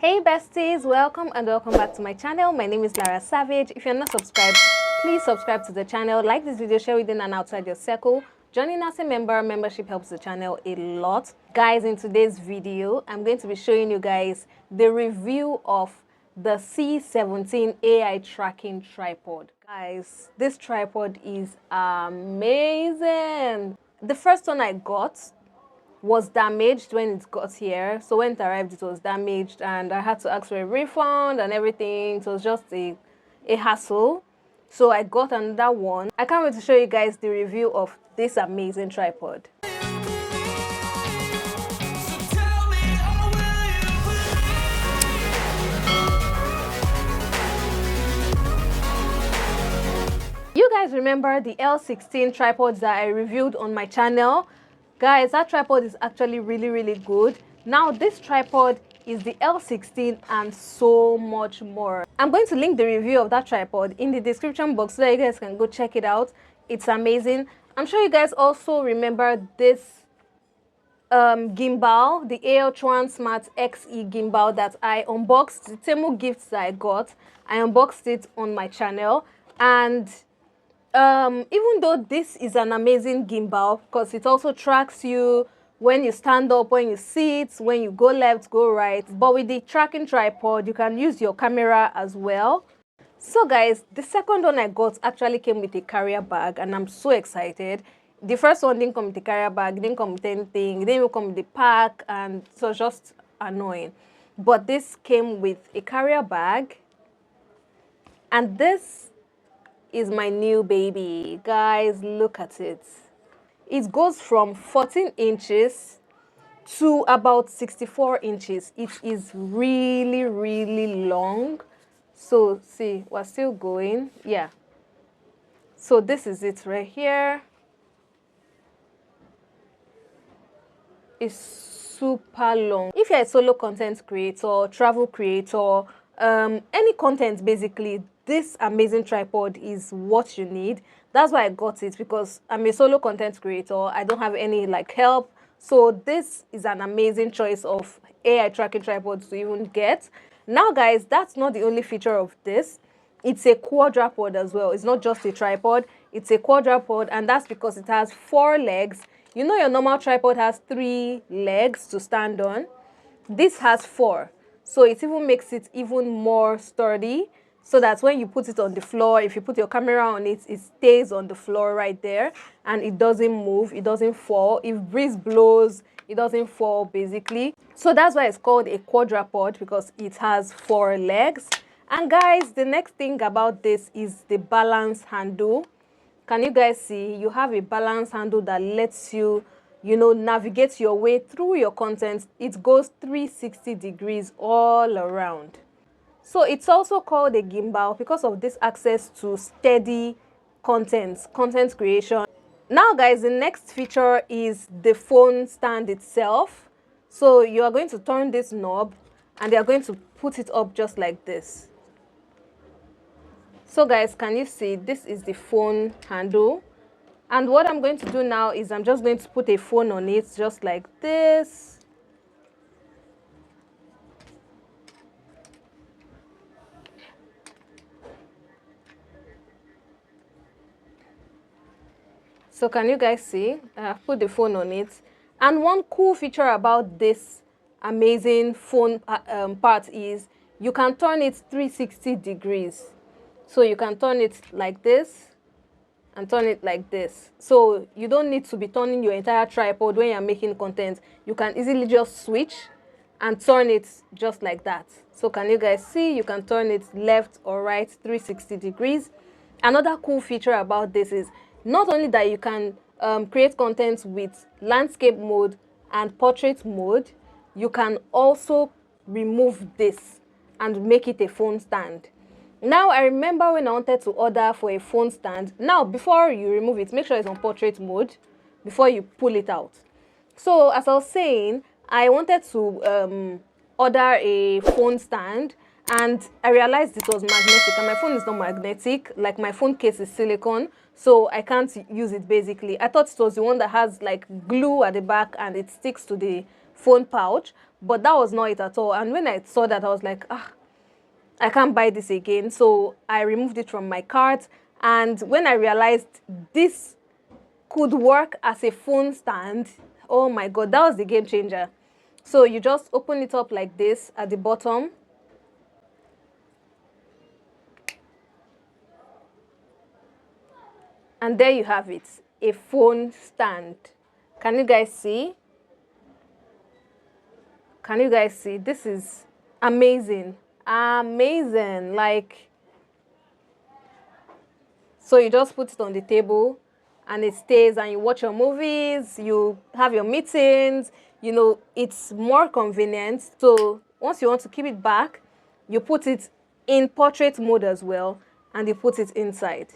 Hey besties, welcome back to my channel. My name is Lara Savage. If you're not subscribed, please subscribe to the channel, like this video, share within and outside your circle. Joining as a membership helps the channel a lot. Guys, in today's video, I'm going to be showing you guys the review of the C17 AI tracking tripod. Guys, this tripod is amazing. The first one I got was damaged when it got here. So when it arrived, it was damaged and I had to ask for a refund and everything. So it was just a hassle. So I got another one. I can't wait to show you guys the review of this amazing tripod. You guys remember the L16 tripods that I reviewed on my channel? Guys, that tripod is actually really good. Now this tripod is the L16 and so much more. I'm going to link the review of that tripod in the description box so that you guys can go check it out. It's amazing. I'm sure you guys also remember this gimbal, the AL1 Smart XE gimbal that I unboxed, the Temu gifts that I got. I unboxed it on my channel, and even though this is an amazing gimbal because it also tracks you when you stand up, when you sit, when you go left, go right, but with the tracking tripod you can use your camera as well. So guys, the second one I got actually came with a carrier bag and I'm so excited. The first one didn't come with a carrier bag, didn't come with anything, it didn't even come with the pack, and so it's just annoying. But this came with a carrier bag, and this is my new baby. Guys, look at it. It goes from 14 inches to about 64 inches. It is really long. So see, we're still going. Yeah, so this is it right here. It's super long. If you're a solo content creator, travel creator, any content basically, this amazing tripod is what you need. That's why I got it, because I'm a solo content creator. I don't have any help. So this is an amazing choice of AI tracking tripods to even get. Now guys, that's not the only feature of this. It's a quadrupod as well. It's not just a tripod, it's a quadrupod, and that's because it has 4 legs. You know your normal tripod has 3 legs to stand on. This has 4. So it even makes it even more sturdy, so that when you put it on the floor, if you put your camera on it, it stays on the floor right there and it doesn't move, it doesn't fall. If breeze blows, it doesn't fall basically. So that's why it's called a quadrupod, because it has 4 legs. And guys, the next thing about this is the balance handle. Can you guys see? You have a balance handle that lets you, navigate your way through your content. It goes 360 degrees all around. So it's also called a gimbal because of this access to steady content creation. Now guys, the next feature is the phone stand itself. So you are going to turn this knob and they are going to put it up just like this. So guys, can you see? This is the phone handle. And what I'm going to do now is I'm just going to put a phone on it just like this. So can you guys see? I've put the phone on it. And one cool feature about this amazing phone part is you can turn it 360 degrees. So you can turn it like this and turn it like this. So you don't need to be turning your entire tripod when you're making content. You can easily just switch and turn it just like that. So can you guys see? You can turn it left or right 360 degrees. Another cool feature about this is not only that you can create content with landscape mode and portrait mode, you can also remove this and make it a phone stand. Now, I remember when I wanted to order for a phone stand. Now, before you remove it, make sure it's on portrait mode before you pull it out. So, as I was saying, I wanted to order a phone stand, and I realized it was magnetic, and my phone is not magnetic. Like, my phone case is silicone, so I can't use it basically. I thought it was the one that has glue at the back and it sticks to the phone pouch, but that was not it at all. And when I saw that, I was like, I can't buy this again. So I removed it from my cart. And when I realized this could work as a phone stand, oh my god, that was the game changer. So you just open it up like this at the bottom. And there you have it, a phone stand. Can you guys see? Can you guys see? This is amazing. Amazing. Like, so you just put it on the table and it stays, and you watch your movies, you have your meetings, you know, it's more convenient. So once you want to keep it back, you put it in portrait mode as well, and you put it inside.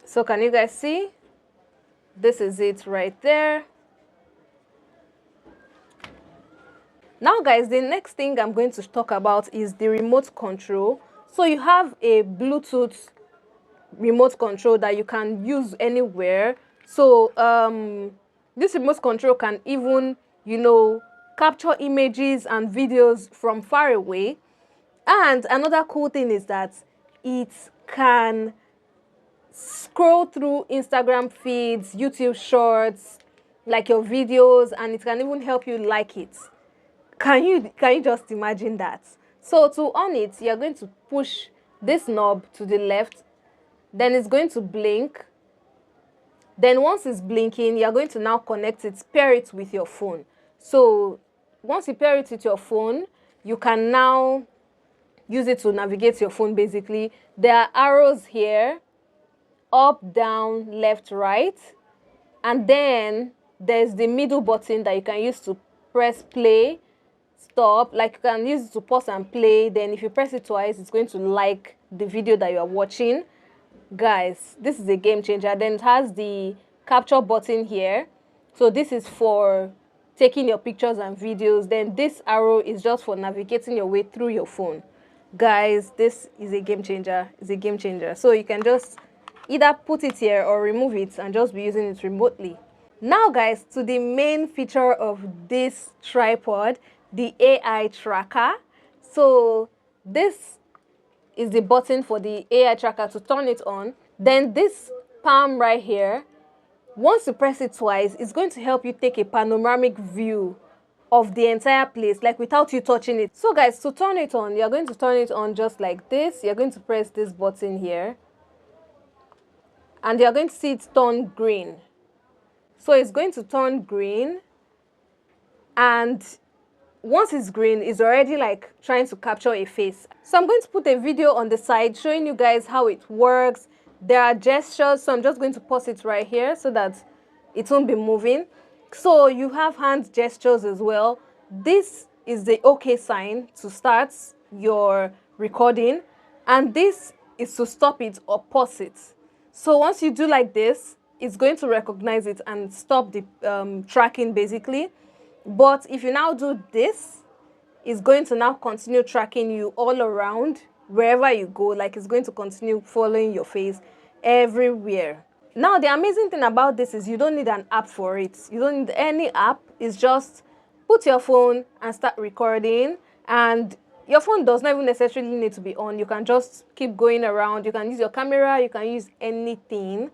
So can you guys see? This is it right there. Now guys, the next thing I'm going to talk about is the remote control. So you have a Bluetooth remote control that you can use anywhere. So this remote control can even, you know, capture images and videos from far away. And another cool thing is that it can scroll through Instagram feeds, YouTube shorts, like your videos, and it can even help you like it. Can you just imagine that? So to on it, you're going to push this knob to the left, then it's going to blink. Then once it's blinking, you're going to now connect it, pair it with your phone. So once you pair it with your phone, you can now use it to navigate your phone basically. There are arrows here, up, down, left, right. And then there's the middle button that you can use to press play, stop. Like you can use it to pause and play. Then if you press it twice, it's going to like the video that you are watching. Guys, this is a game changer. Then it has the capture button here. So this is for taking your pictures and videos. Then this arrow is just for navigating your way through your phone. Guys, this is a game changer. It's a game changer. So you can just either put it here or remove it and just be using it remotely. Now guys, to the main feature of this tripod, the AI tracker. So this is the button for the AI tracker to turn it on. Then this palm right here, once you press it twice, it's going to help you take a panoramic view of the entire place, like without you touching it. So guys, to turn it on, you're going to turn it on just like this. You're going to press this button here, and you're going to see it turn green. So it's going to turn green, and once it's green, it's already like trying to capture a face. So I'm going to put a video on the side showing you guys how it works. There are gestures, so I'm just going to pause it right here so that it won't be moving. So you have hand gestures as well. This is the OK sign to start your recording, and this is to stop it or pause it. So once you do like this, it's going to recognize it and stop the tracking basically. But if you now do this, it's going to now continue tracking you all around wherever you go. Like it's going to continue following your face everywhere. Now the amazing thing about this is you don't need an app for it. You don't need any app. It's just put your phone and start recording, and your phone does not even necessarily need to be on. You can just keep going around. You can use your camera, you can use anything,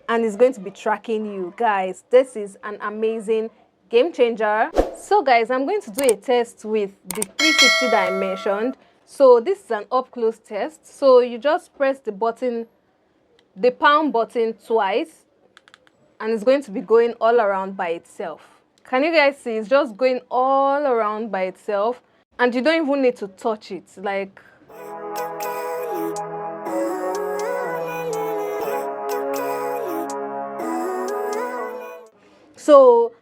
and it's going to be tracking you. Guys, this is an amazing game changer. So guys, I'm going to do a test with the 360 that I mentioned. So this is an up close test. So you just press the button, the palm button twice, and it's going to be going all around by itself. Can you guys see? It's just going all around by itself, and you don't even need to touch it. Like, so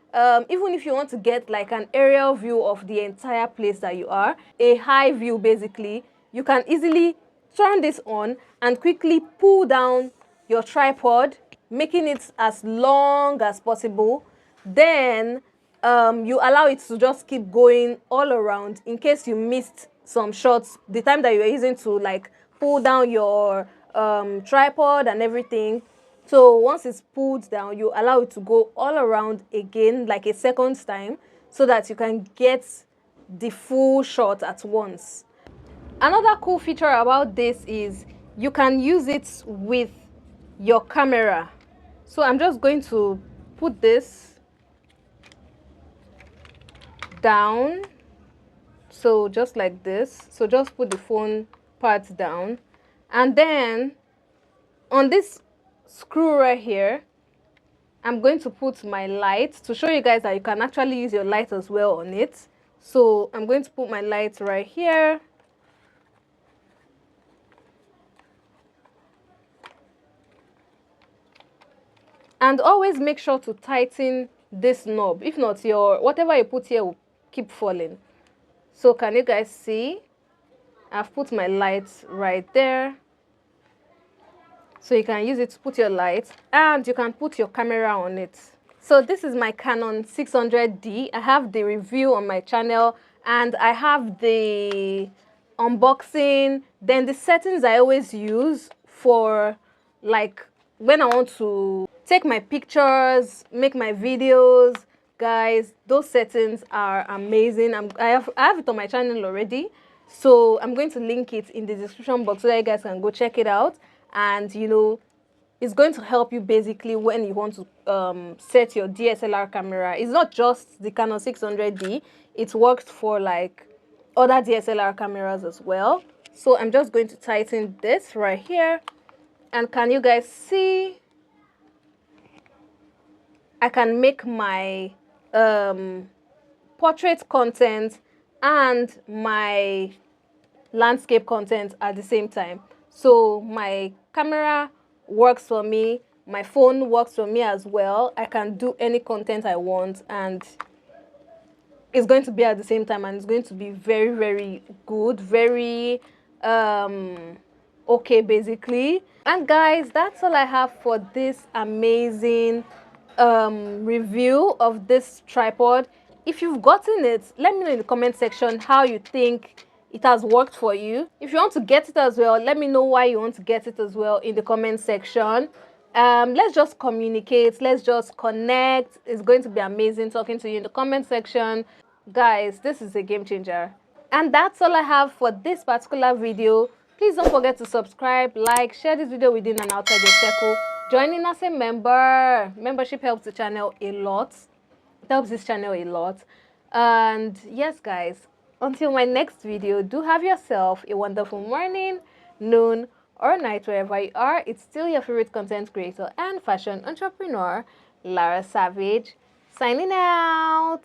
even if you want to get like an aerial view of the entire place that you are, a high view basically, you can easily turn this on and quickly pull down your tripod, making it as long as possible. Then you allow it to just keep going all around in case you missed some shots, the time that you are using to like pull down your tripod and everything. So once it's pulled down, you allow it to go all around again, like a second time, so that you can get the full shot at once. Another cool feature about this is you can use it with your camera. So I'm just going to put this down, so just like this. So just put the phone part down, and then on this screw right here, I'm going to put my light to show you guys that you can actually use your light as well on it. So I'm going to put my light right here. And always make sure to tighten this knob. If not, your whatever you put here will keep falling. So can you guys see? I've put my light right there. So you can use it to put your light, and you can put your camera on it. So this is my Canon 600D. I have the review on my channel, and I have the unboxing, then the settings I always use for, like, when I want to take my pictures, make my videos. Guys, those settings are amazing. I have it on my channel already, so I'm going to link it in the description box so that you guys can go check it out. And you know, it's going to help you basically when you want to set your DSLR camera. It's not just the Canon 600D, it works for like other DSLR cameras as well. So I'm just going to tighten this right here, and can you guys see? I can make my portrait content and my landscape content at the same time. So my camera works for me, my phone works for me as well. I can do any content I want, and it's going to be at the same time, and it's going to be very, very good, very okay basically. And guys, that's all I have for this amazing review of this tripod. If you've gotten it, let me know in the comment section how you think it has worked for you. If you want to get it as well, let me know why you want to get it as well in the comment section. Let's just communicate, let's just connect. It's going to be amazing talking to you in the comment section. Guys, this is a game changer. And that's all I have for this particular video. Please don't forget to subscribe, like, share this video within and outside your circle. Joining as a member. Membership helps the channel a lot. It helps this channel a lot. And yes, guys, until my next video, do have yourself a wonderful morning, noon, or night wherever you are. It's still your favorite content creator and fashion entrepreneur, Lara Savage, signing out.